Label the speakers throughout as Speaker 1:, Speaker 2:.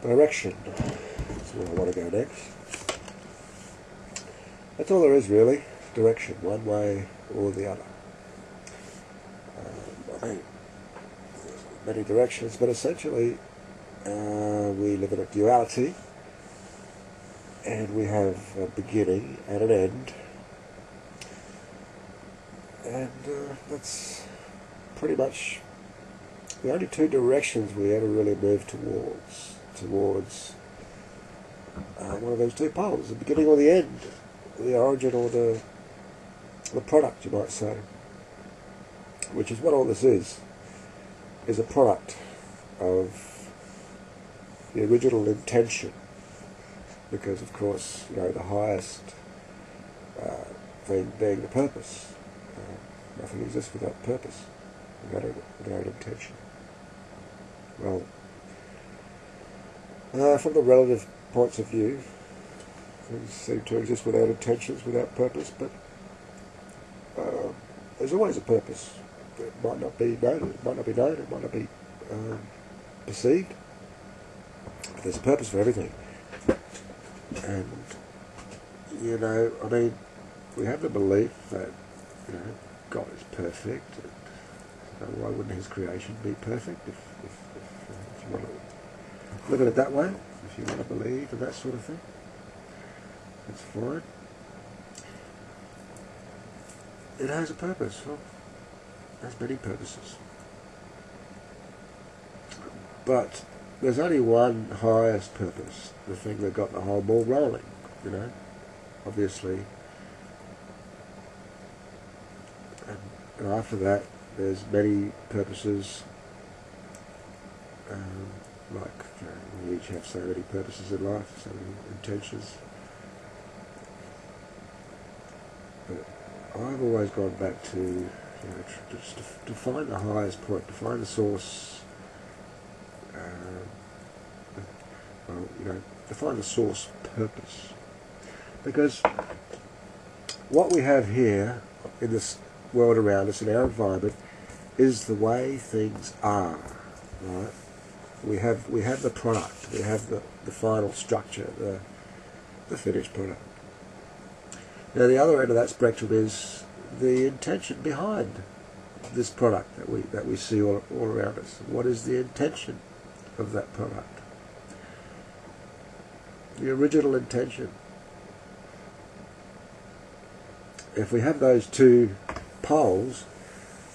Speaker 1: direction. That's where I want to go next. That's all there is really, direction, one way or the other. I mean, many directions, but essentially we live in a duality, and we have a beginning and an end, and that's pretty much the only two directions we ever really move towards one of those two poles, the beginning or the end, the origin or the product, you might say, which is what all this is a product of the original intention, because of course, you know, the highest thing being the purpose. Nothing exists without purpose, without intention. Well, from the relative points of view, things seem to exist without intentions, without purpose, but there's always a purpose. It might not be known, it might not be perceived, but there's a purpose for everything. And, you know, I mean, we have the belief that, you know, God is perfect, and why wouldn't his creation be perfect if you want to look at it that way, if you want to believe and that sort of thing? That's fine. It has a purpose. Well, it has many purposes. But there's only one highest purpose, the thing that got the whole ball rolling, you know, obviously. And after that, there's many purposes, like, you know, we each have so many purposes in life, so many intentions. But I've always gone back to, you know, to find the highest point, to find the source, well, you know, to find the source purpose. Because what we have here in this world around us, in our environment, is the way things are, right? We have the product, we have the final structure, the finished product. Now the other end of that spectrum is the intention behind this product that we see all around us. What is the intention of that product? The original intention. If we have those two poles,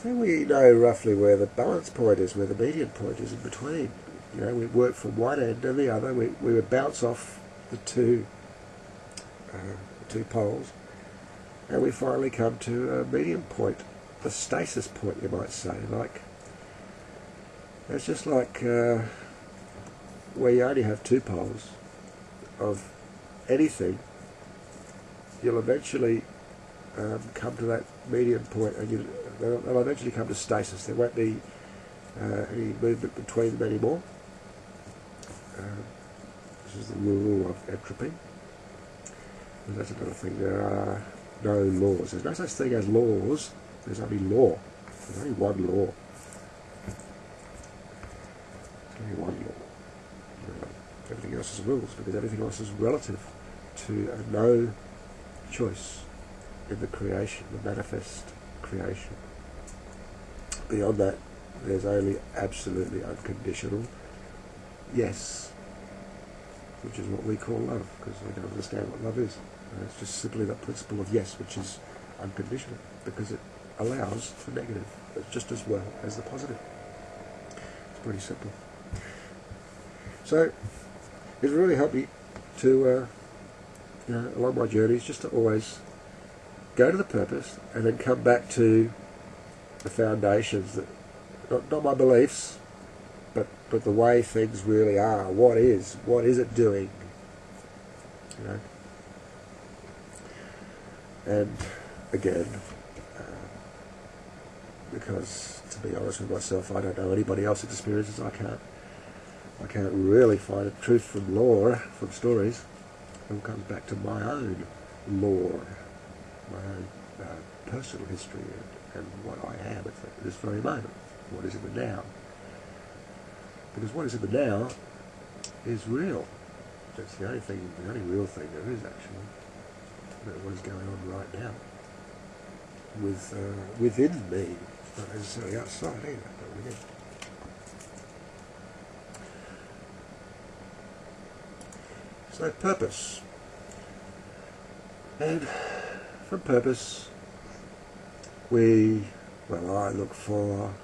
Speaker 1: then we know roughly where the balance point is, where the median point is in between. You know, we work from one end and the other. We would bounce off the two poles, and we finally come to a median point, a stasis point, you might say. Like, it's just like where you only have two poles of anything, you'll eventually come to that median point, and they'll eventually come to stasis. There won't be any movement between them anymore. This is the rule of entropy. And that's another thing. There are no laws. There's no such thing as laws. There's only law. There's only one law. There's only one law. Everything else is rules, because everything else is relative to a no choice in the creation, the manifest creation. Beyond that, there's only absolutely unconditional yes, which is what we call love, because we don't understand what love is. And it's just simply that principle of yes, which is unconditional, because it allows for negative just as well as the positive. It's pretty simple. So it really helped me to, you know, along my journeys, just to always go to the purpose and then come back to the foundations, that not my beliefs, but the way things really are. What is it doing? You know. And again, because to be honest with myself, I don't know anybody else's experiences. I can't really find a truth from lore, from stories. It all comes back to my own lore, my own personal history, and what I am at this very moment. What is in the now? Because what is in the now is real. That's the only real thing there is actually, about what is going on right now within me, not necessarily outside either, but within. So purpose. And from purpose, I look for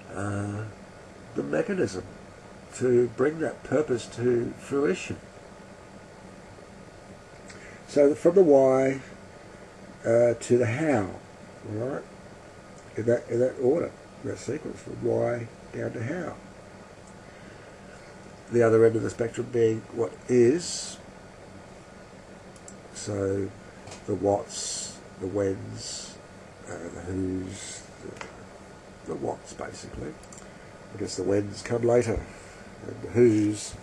Speaker 1: the mechanism to bring that purpose to fruition. So from the why to the how, all right? In that order, that sequence, from why down to how. The other end of the spectrum being what is. So the whats, the whens, the whos, the whats basically. I guess the whens come later, and the whos,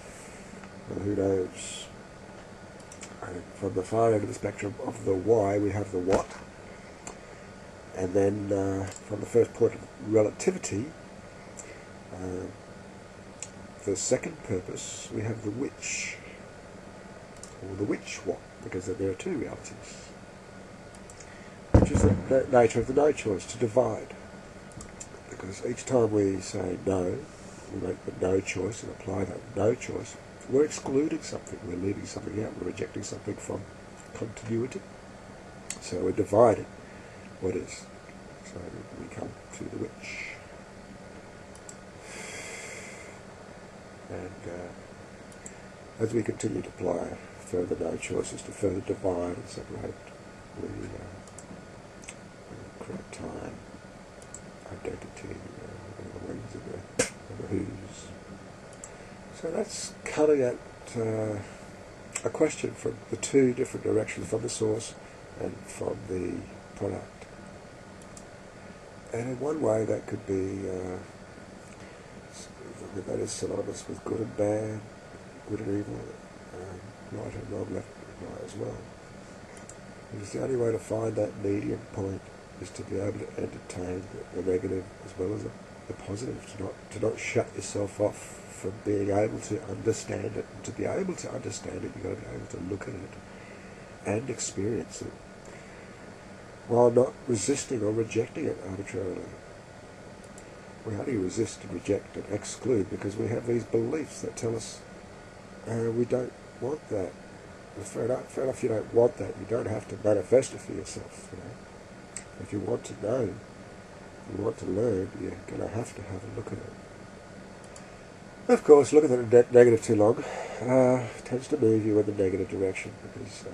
Speaker 1: well, who knows. And from the far end of the spectrum of the why, we have the what. And then from the first point of relativity, the second purpose, we have the which, or the which what, because there are two realities, which is the nature of the no choice, to divide. Because each time we say no, we make the no choice and apply that no choice, we're excluding something, we're leaving something out, we're rejecting something from continuity. So we're dividing what is. So we come to the which. And as we continue to apply further no choices to further divide and separate, we create time, identity, the wings and the whos. So that's coming at a question from the two different directions, from the source and from the product. And in one way that could be that is synonymous with good and bad, good and evil, right and wrong, left and right as well. Because the only way to find that medium point is to be able to entertain the negative as well as the positive, to not shut yourself off from being able to understand it. And to be able to understand it, you've got to be able to look at it and experience it, while not resisting or rejecting it arbitrarily. We only resist and reject and exclude because we have these beliefs that tell us we don't want that. Well, fair enough, you don't want that. You don't have to manifest it for yourself. If you want to know, you want to learn, you're going to have a look at it. Of course, looking at the negative too long tends to move you in the negative direction, because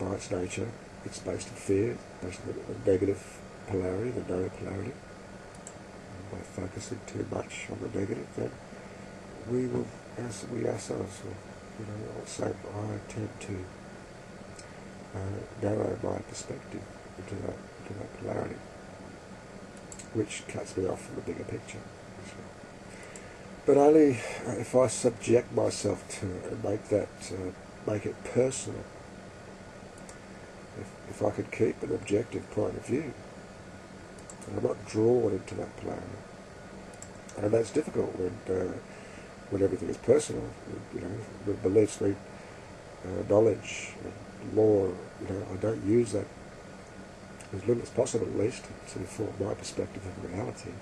Speaker 1: by its nature, it's based on fear, based on the negative polarity, the no polarity. By focusing too much on the negative, then we ourselves will, also I tend to narrow my perspective into that polarity, which cuts me off from the bigger picture. But only if I subject myself to it and make it personal. If I could keep an objective point of view, and I'm not drawn into that polarity. And that's difficult when everything is personal. With beliefs, knowledge, law. I don't use that as little as possible, at least, to form my perspective of reality,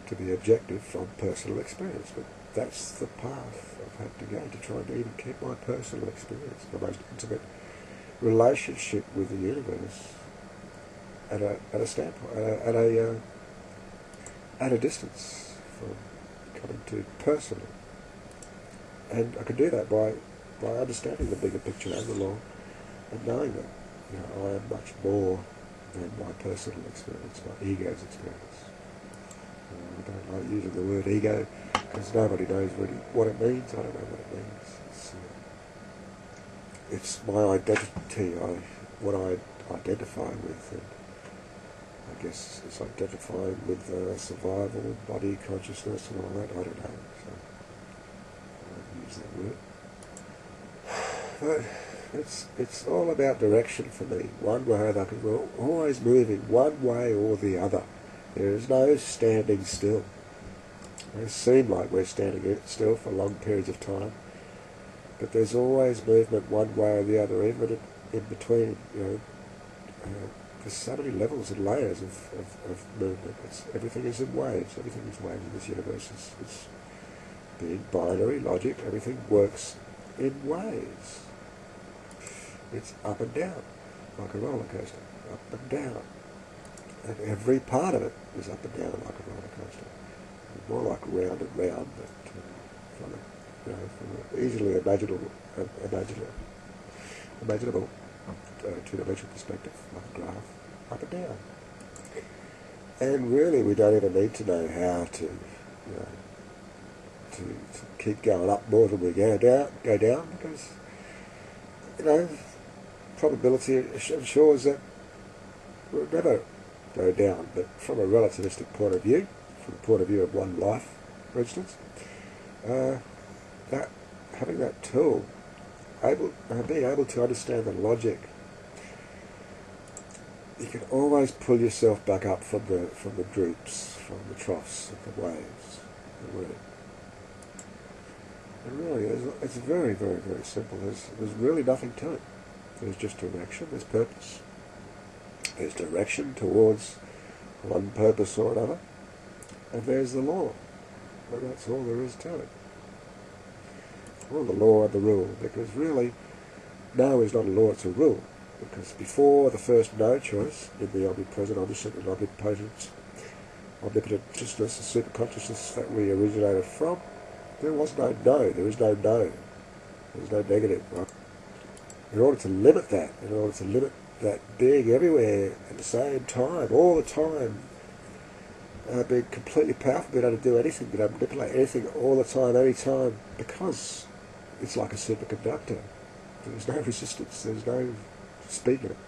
Speaker 1: to be objective from personal experience. But that's the path I've had to go to try and even keep my personal experience, my most intimate relationship with the universe, at a standpoint, at a distance from coming to personal. And I can do that by understanding the bigger picture and the law, and knowing that I am much more than my personal experience, my ego's experience. I don't like using the word ego because nobody knows really what it means. I don't know what it means. It's my identity, what I identify with, and I guess it's identifying with survival, body consciousness and all that. I don't know, so I won't use that word. But it's all about direction for me. One way or the other. We're always moving one way or the other. There is no standing still. may seem like we're standing still for long periods of time, but there's always movement one way or the other, even in between. There's so many levels and layers of movement. Everything is in waves. Everything is waves in this universe. It's being binary logic. Everything works in waves. It's up and down, like a roller coaster, up and down. And every part of it is up and down like a roller coaster. More like round and round, but from an easily imaginable two-dimensional perspective, like a graph, up and down. And really, we don't even need to know how to keep going up more than we go down, because probability ensures that we'll never go down. But from a relativistic point of view, from the point of view of one life, for instance, that having that tool, being able to understand the logic, you can always pull yourself back up from the droops, from the troughs of the waves. And really, it's very, very, very simple. There's really nothing to it. There's just direction. There's purpose. There's direction towards one purpose or another. And there's the law. And that's all there is to it. Well, the law and the rule. Because really, no is not a law, it's a rule. Because before the first no choice in the omnipresent, omniscient, and omnipotent, omnipotent consciousness, the superconsciousness that we originated from, there was no no. There is no no. There's no negative. Right? In order to limit that, being everywhere at the same time, all the time, being completely powerful, being able to do anything, being able to manipulate anything all the time, any time, because it's like a superconductor. There's no resistance, there's no speed limit.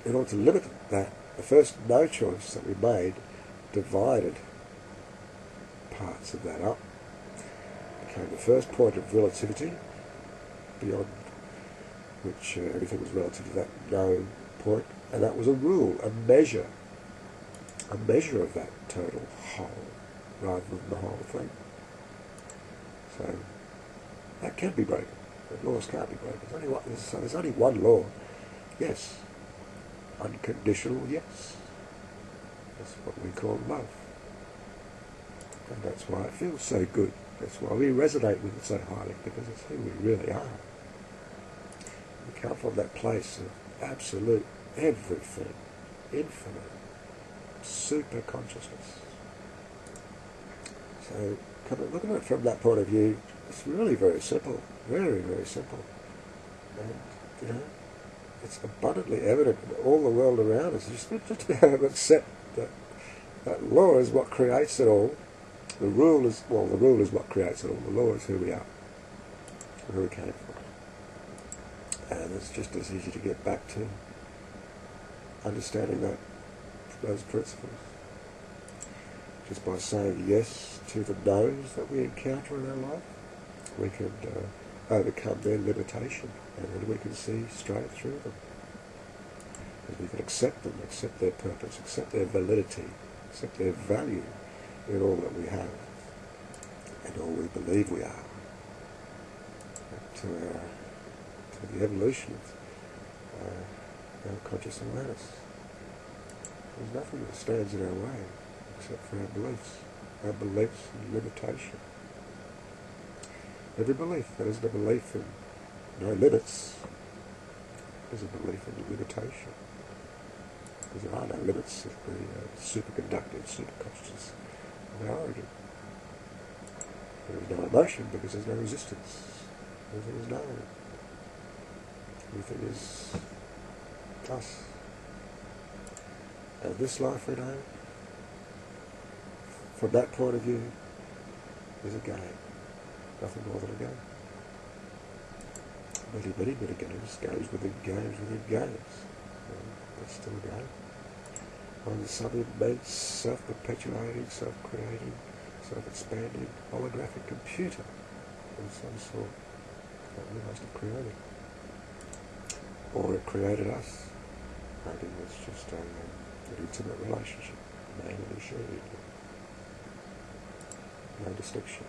Speaker 1: In order to limit that, the first no choice that we made divided parts of that up. Became the first point of relativity, beyond which everything was relative to that no point, and that was a rule, a measure of that total whole, rather than the whole thing. So that can be broken. The laws can't be broken. There's only one law. Yes. Unconditional yes. That's what we call love. And that's why it feels so good. That's why we resonate with it so highly, because it's who we really are. We come from that place of absolute everything, infinite, super consciousness. So, looking at it from that point of view, it's really very simple, very, very simple. And, it's abundantly evident in all the world around us. Just to be able to accept that law is what creates it all. The rule is what creates it all. The law is who we are, where we came from. And it's just as easy to get back to understanding those principles. Just by saying yes to the no's that we encounter in our life, we can overcome their limitation, and then we can see straight through them. And we can accept them, accept their purpose, accept their validity, accept their value in all that we have and all we believe we are. To the evolution of our conscious awareness. There's nothing that stands in our way except for our beliefs and limitation. Every belief that isn't a belief in no limits is a belief in limitation. Because there are no limits of the superconductive, superconsciousness of our origin. There is no emotion because there's no resistance. Everything is known. Everything is us. And this life we know, from that point of view, is a game. Nothing more than a game. Many games. Games within games within games. But still a game. On some immense, self-perpetuating, self-creating, self-expanding holographic computer of some sort that we must have created. Or it created us. Maybe it's just an intimate relationship, man and she. no distinction.